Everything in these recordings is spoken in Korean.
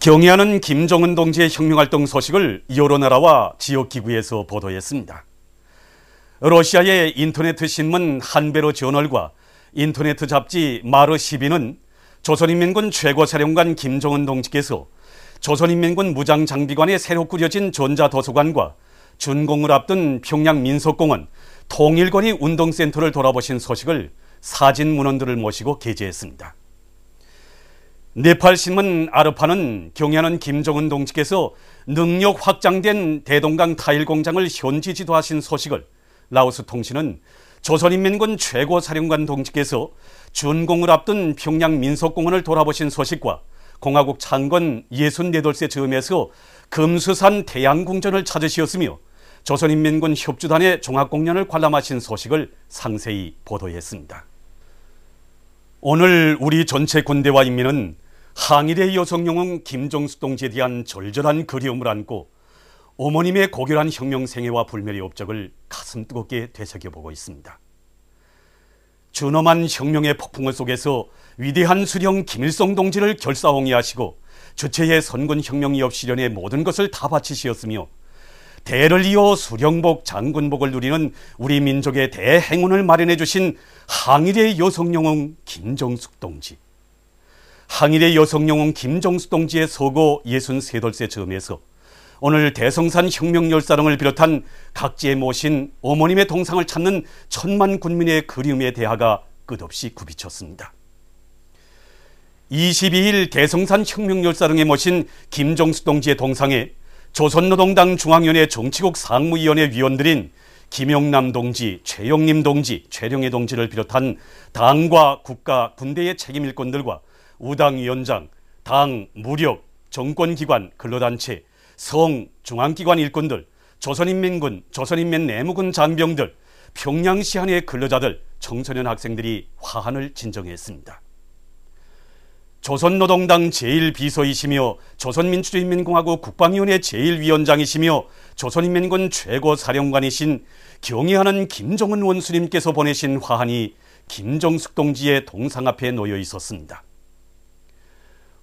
경애하는 김정은 동지의 혁명활동 소식을 여러 나라와 지역기구에서 보도했습니다. 러시아의 인터네트 신문 한베로 저널과 인터네트 잡지 마르12는 조선인민군 최고사령관 김정은 동지께서 조선인민군 무장장비관에 새로 꾸려진 전자도서관과 준공을 앞둔 평양 민속공원, 통일거리 운동센터를 돌아보신 소식을 사진 문헌들을 모시고 게재했습니다. 네팔신문 아르파는 경애하는 김정은 동지께서 능력 확장된 대동강 타일 공장을 현지 지도하신 소식을, 라오스 통신은 조선인민군 최고사령관 동지께서 준공을 앞둔 평양 민속공원을 돌아보신 소식과 공화국 창건 64돌째 즈음에서 금수산 태양궁전을 찾으시었으며 조선인민군 협주단의 종합공연을 관람하신 소식을 상세히 보도했습니다. 오늘 우리 전체 군대와 인민은 항일의 여성영웅 김정숙 동지에 대한 절절한 그리움을 안고 어머님의 고결한 혁명 생애와 불멸의 업적을 가슴 뜨겁게 되새겨보고 있습니다. 준엄한 혁명의 폭풍을 속에서 위대한 수령 김일성 동지를 결사홍위하시고 주체의 선군혁명이업 실현의 모든 것을 다 바치시었으며 대를 이어 수령복 장군복을 누리는 우리 민족의 대행운을 마련해 주신 항일의 여성영웅 김정숙 동지. 항일의 여성영웅 김정숙 동지의 서거 63돌째 즈음에서 오늘 대성산 혁명열사령을 비롯한 각지에 모신 어머님의 동상을 찾는 천만 군민의 그리움의 대하가 끝없이 굽이쳤습니다. 22일 대성산 혁명열사령에 모신 김정숙 동지의 동상에 조선노동당 중앙위원회 정치국 상무위원회 위원들인 김용남 동지, 최영림 동지, 최령해 동지를 비롯한 당과 국가, 군대의 책임일꾼들과 우당위원장, 당, 무력, 정권기관, 근로단체, 성, 중앙기관 일꾼들, 조선인민군, 조선인민 내무군 장병들, 평양시 한의 근로자들, 청소년 학생들이 화환을 진정했습니다. 조선노동당 제1비서이시며 조선민주주의인민공화국 국방위원회 제1위원장이시며 조선인민군 최고사령관이신 경애하는 김정은 원수님께서 보내신 화환이 김정숙 동지의 동상 앞에 놓여 있었습니다.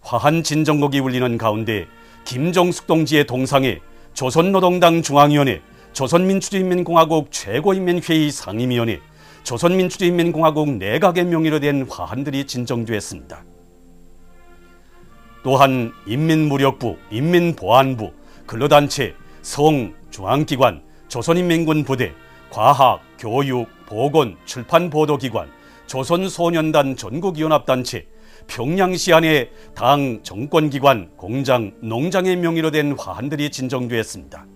화환 진정곡이 울리는 가운데 김정숙 동지의 동상에 조선노동당 중앙위원회, 조선민주주의인민공화국 최고인민회의 상임위원회, 조선민주주의인민공화국 내각의 명의로 된 화환들이 진정되었습니다. 또한 인민무력부, 인민보안부, 근로단체, 성, 중앙기관, 조선인민군 부대, 과학, 교육, 보건, 출판보도기관, 조선소년단 전국연합단체, 평양시 안에 당, 정권기관, 공장, 농장의 명의로 된 화환들이 진정되었습니다.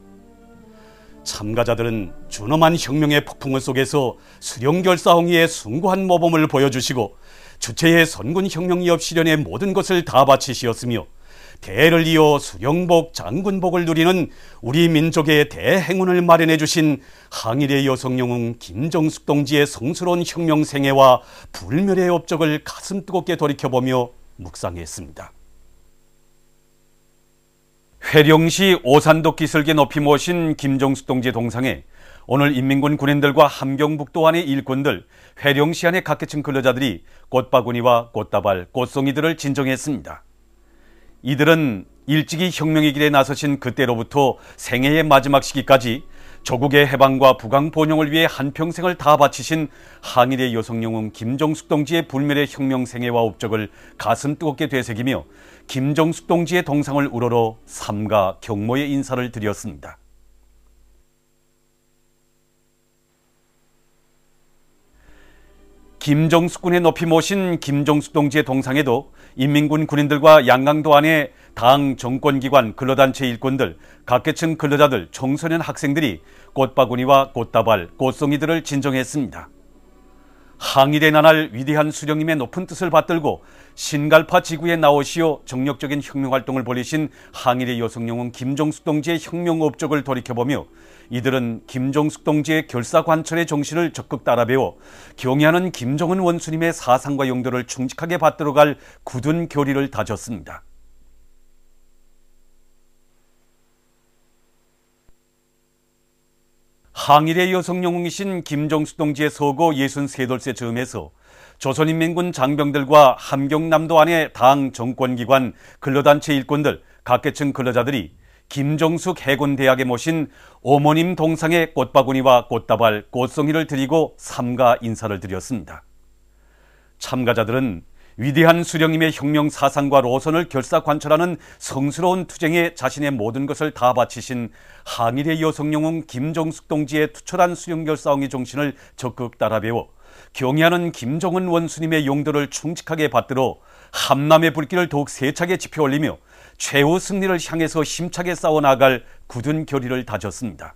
참가자들은 준엄한 혁명의 폭풍을 속에서 수령결사홍위의 숭고한 모범을 보여주시고 주체의 선군혁명이업 실현의 모든 것을 다 바치시었으며 대를 이어 수령복, 장군복을 누리는 우리 민족의 대행운을 마련해 주신 항일의 여성영웅 김정숙 동지의 성스러운 혁명 생애와 불멸의 업적을 가슴 뜨겁게 돌이켜보며 묵상했습니다. 회령시 오산독 기슭에 높이 모신 김정숙 동지의 동상에 오늘 인민군 군인들과 함경북도 안의 일꾼들, 회령시 안의 각계층 근로자들이 꽃바구니와 꽃다발, 꽃송이들을 진정했습니다. 이들은 일찍이 혁명의 길에 나서신 그때로부터 생애의 마지막 시기까지 조국의 해방과 부강 번영을 위해 한평생을 다 바치신 항일의 여성영웅 김정숙 동지의 불멸의 혁명 생애와 업적을 가슴 뜨겁게 되새기며 김정숙 동지의 동상을 우러러 삼가 경모의 인사를 드렸습니다. 김정숙 군의 높이 모신 김정숙 동지의 동상에도 인민군 군인들과 양강도 안의 당, 정권기관, 근로단체 일꾼들, 각계층 근로자들, 청소년 학생들이 꽃바구니와 꽃다발, 꽃송이들을 진정했습니다. 항일의 나날 위대한 수령님의 높은 뜻을 받들고 신갈파 지구에 나오시어 정력적인 혁명활동을 벌이신 항일의 여성영웅 김정숙 동지의 혁명 업적을 돌이켜보며 이들은 김정숙 동지의 결사관철의 정신을 적극 따라배워 경애하는 김정은 원수님의 사상과 용도를 충직하게 받들어갈 굳은 교리를 다졌습니다. 항일의 여성영웅이신 김정숙 동지의 서거 63돌째 즈음에서 조선인민군 장병들과 함경남도 안의 당, 정권기관, 근로단체 일꾼들, 각계층 근로자들이 김정숙 해군대학에 모신 어머님 동상에 꽃바구니와 꽃다발, 꽃송이를 드리고 삼가 인사를 드렸습니다. 참가자들은 위대한 수령님의 혁명 사상과 로선을 결사관철하는 성스러운 투쟁에 자신의 모든 것을 다 바치신 항일의 여성영웅 김정숙 동지의 투철한 수령결사옹의 정신을 적극 따라 배워 경애하는 김정은 원수님의 용도를 충직하게 받들어 함남의 불길을 더욱 세차게 지펴올리며 최후 승리를 향해서 힘차게 싸워나갈 굳은 결의를 다졌습니다.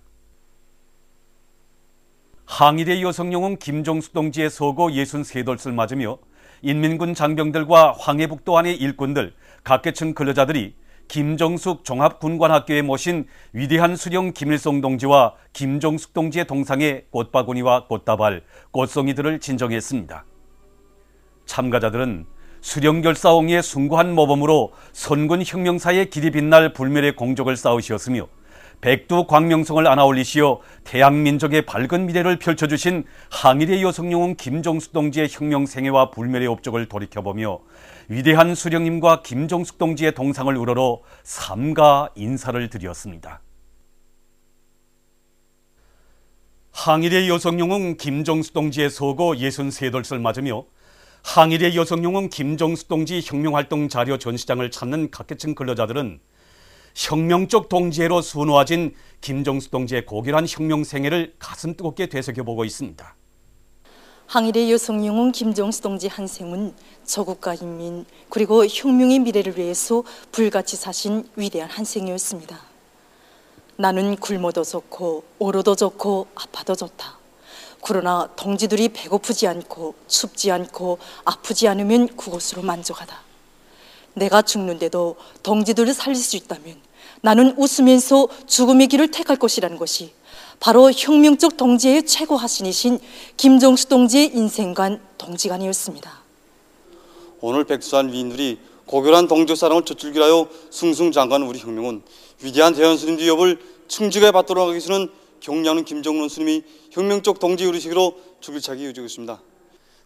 항일의 여성영웅 김정숙 동지의 서거 63돌을 맞으며 인민군 장병들과 황해북도 안의 일꾼들, 각계층 근로자들이 김정숙 종합군관학교에 모신 위대한 수령 김일성 동지와 김정숙 동지의 동상에 꽃바구니와 꽃다발, 꽃송이들을 진정했습니다. 참가자들은 수령결사옹의 숭고한 모범으로 선군 혁명사의 길이 빛날 불멸의 공적을 쌓으시었으며 백두 광명성을 안아올리시어 태양민족의 밝은 미래를 펼쳐주신 항일의 여성영웅 김정숙 동지의 혁명 생애와 불멸의 업적을 돌이켜보며 위대한 수령님과 김정숙 동지의 동상을 우러러 삼가 인사를 드렸습니다. 항일의 여성영웅 김정숙 동지의 서거 63돌을 맞으며 항일의 여성영웅 김정숙 동지 혁명활동 자료 전시장을 찾는 각계층 근로자들은 혁명적 동지애로 수놓아진 김정숙 동지의 고결한 혁명 생애를 가슴 뜨겁게 되새겨보고 있습니다. 항일의 여성영웅 김정숙 동지 한 생은 조국과 인민 그리고 혁명의 미래를 위해서 불같이 사신 위대한 한 생이었습니다. 나는 굶어도 좋고 얼어도 좋고 아파도 좋다. 그러나 동지들이 배고프지 않고 춥지 않고 아프지 않으면 그것으로 만족하다. 내가 죽는데도 동지들을 살릴 수 있다면 나는 웃으면서 죽음의 길을 택할 것이라는 것이 바로 혁명적 동지의 최고 하신이신 김정숙 동지의 인생관 동지관이었습니다. 오늘 백수한 위인들이 고결한 동지의 사랑을 젖줄기하여 숭숭장구하는 우리 혁명은 위대한 대한수님 뒤협을 충직하게 받들어 가기 위해서는 경례하는 김정은 원수님이 혁명적 동지의 의식으로 줄기차게 이어지고 있습니다.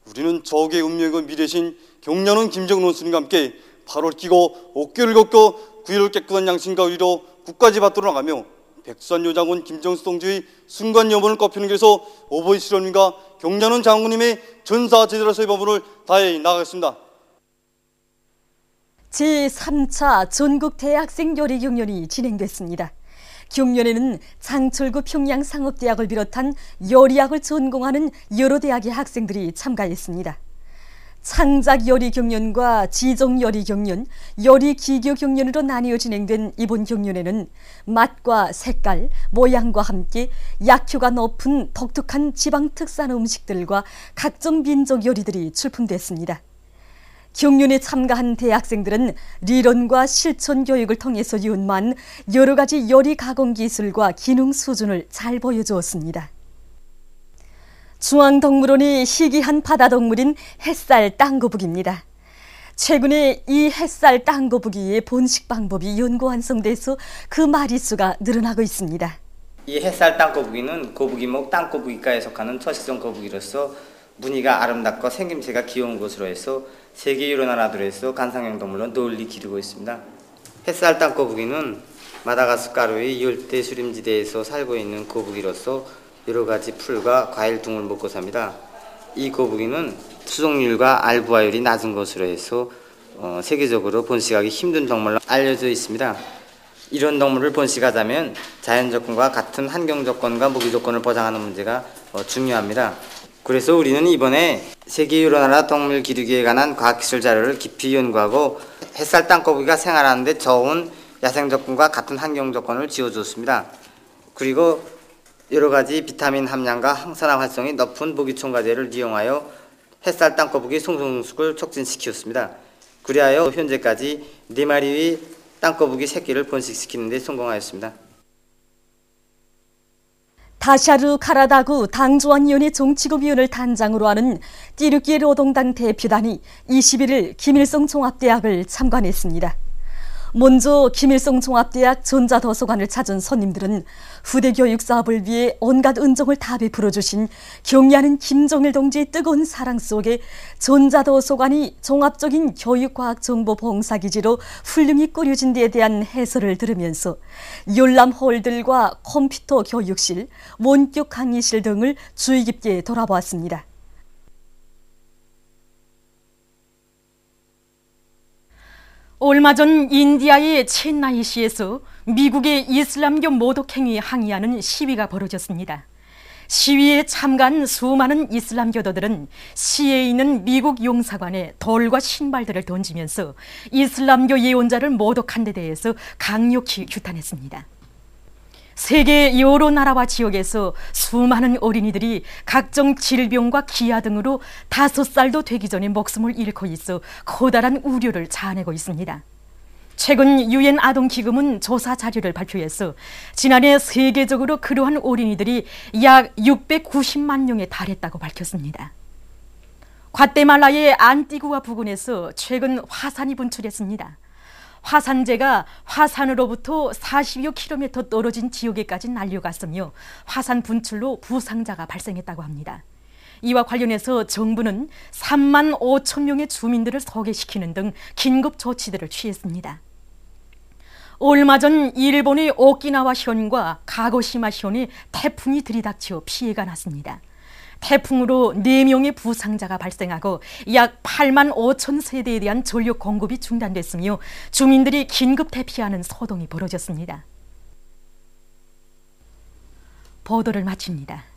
우리는 저국의 운명이고 미래신 경례하는 김정은 원수님과 함께 8월 끼고 옥교를 걷고 9일을 깨끗한 양심과 의리로 국가지 받들어 나가며 백수한 여장군 김정숙 동지의 순간 여번을 꺾이는 길에서 오보이 실현님과 경례하는 장군님의 전사 제대로서의 법문을 다해 나가겠습니다. 제3차 전국 대학생 요리 경연이 진행됐습니다. 경연에는 장철구 평양상업대학을 비롯한 요리학을 전공하는 여러 대학의 학생들이 참가했습니다. 창작 요리 경연과 지정 요리 경연, 요리 기교 경연으로 나뉘어 진행된 이번 경연에는 맛과 색깔, 모양과 함께 약효가 높은 독특한 지방 특산 음식들과 각종 민족 요리들이 출품됐습니다. 경연에 참가한 대학생들은理論과 실천 교육을 통해서 연마한 여러 가지 요리 가공 기술과 기능 수준을 잘 보여주었습니다. 중앙동물원이 희귀한 바다동물인 햇살 땅거북이입니다. 최근에 이 햇살 땅거북이의 번식 방법이 연구 완성돼서 그 마리수가 늘어나고 있습니다. 이 햇살 땅거북이는 거북이목 땅거북이과에 속하는 초식성 거북이로서 무늬가 아름답고 생김새가 귀여운 것으로 해서 세계 여러 나라들에서 관상용 동물로 널리 기르고 있습니다. 햇살 땅거북이는 마다가스카르의 열대 수림지대에서 살고 있는 거북이로서 여러 가지 풀과 과일 등을 먹고 삽니다. 이 거북이는 수족률과 알부화율이 낮은 것으로 해서 세계적으로 번식하기 힘든 동물로 알려져 있습니다. 이런 동물을 번식하자면 자연 조건과 같은 환경 조건과 먹이 조건을 보장하는 문제가 중요합니다. 그래서 우리는 이번에 세계 여러 나라 동물 기르기에 관한 과학기술 자료를 깊이 연구하고 햇살 땅거북이가 생활하는 데 좋은 야생 조건과 같은 환경 조건을 지어줬습니다. 그리고 여러 가지 비타민 함량과 항산화 활성이 높은 먹이 첨가제를 이용하여 햇살 땅거북이 성성숙을 촉진시켰습니다. 그리하여 현재까지 4마리의 땅거북이 새끼를 번식시키는 데 성공하였습니다. 다샤르 카라다구 당조안위원회 정치급위원을 단장으로 하는 띠르키 노동당 대표단이 21일 김일성 종합대학을 참관했습니다. 먼저 김일성 종합대학 전자도서관을 찾은 손님들은 후대 교육 사업을 위해 온갖 은총을 다 베풀어 주신 경의하는 김정일 동지의 뜨거운 사랑 속에 전자도서관이 종합적인 교육과학 정보 봉사기지로 훌륭히 꾸려진 데에 대한 해설을 들으면서 열람홀들과 컴퓨터 교육실, 원격 강의실 등을 주의 깊게 돌아보았습니다. 얼마 전 인디아의 첸나이시에서 미국의 이슬람교 모독행위에 항의하는 시위가 벌어졌습니다. 시위에 참가한 수많은 이슬람교도들은 시에 있는 미국 용사관에 돌과 신발들을 던지면서 이슬람교 예언자를 모독한 데 대해서 강력히 규탄했습니다. 세계 여러 나라와 지역에서 수많은 어린이들이 각종 질병과 기아 등으로 5살도 되기 전에 목숨을 잃고 있어 커다란 우려를 자아내고 있습니다. 최근 유엔 아동기금은 조사 자료를 발표해서 지난해 세계적으로 그러한 어린이들이 약 690만 명에 달했다고 밝혔습니다. 과테말라의 안티구아 부근에서 최근 화산이 분출했습니다. 화산재가 화산으로부터 40여 킬로미터 떨어진 지역에까지 날려갔으며 화산 분출로 부상자가 발생했다고 합니다. 이와 관련해서 정부는 3만 5천 명의 주민들을 소개시키는 등 긴급 조치들을 취했습니다. 얼마 전 일본의 오키나와 현과 가고시마 현에 태풍이 들이닥쳐 피해가 났습니다. 태풍으로 4명의 부상자가 발생하고 약 8만 5천 세대에 대한 전력 공급이 중단됐으며 주민들이 긴급 대피하는 소동이 벌어졌습니다. 보도를 마칩니다.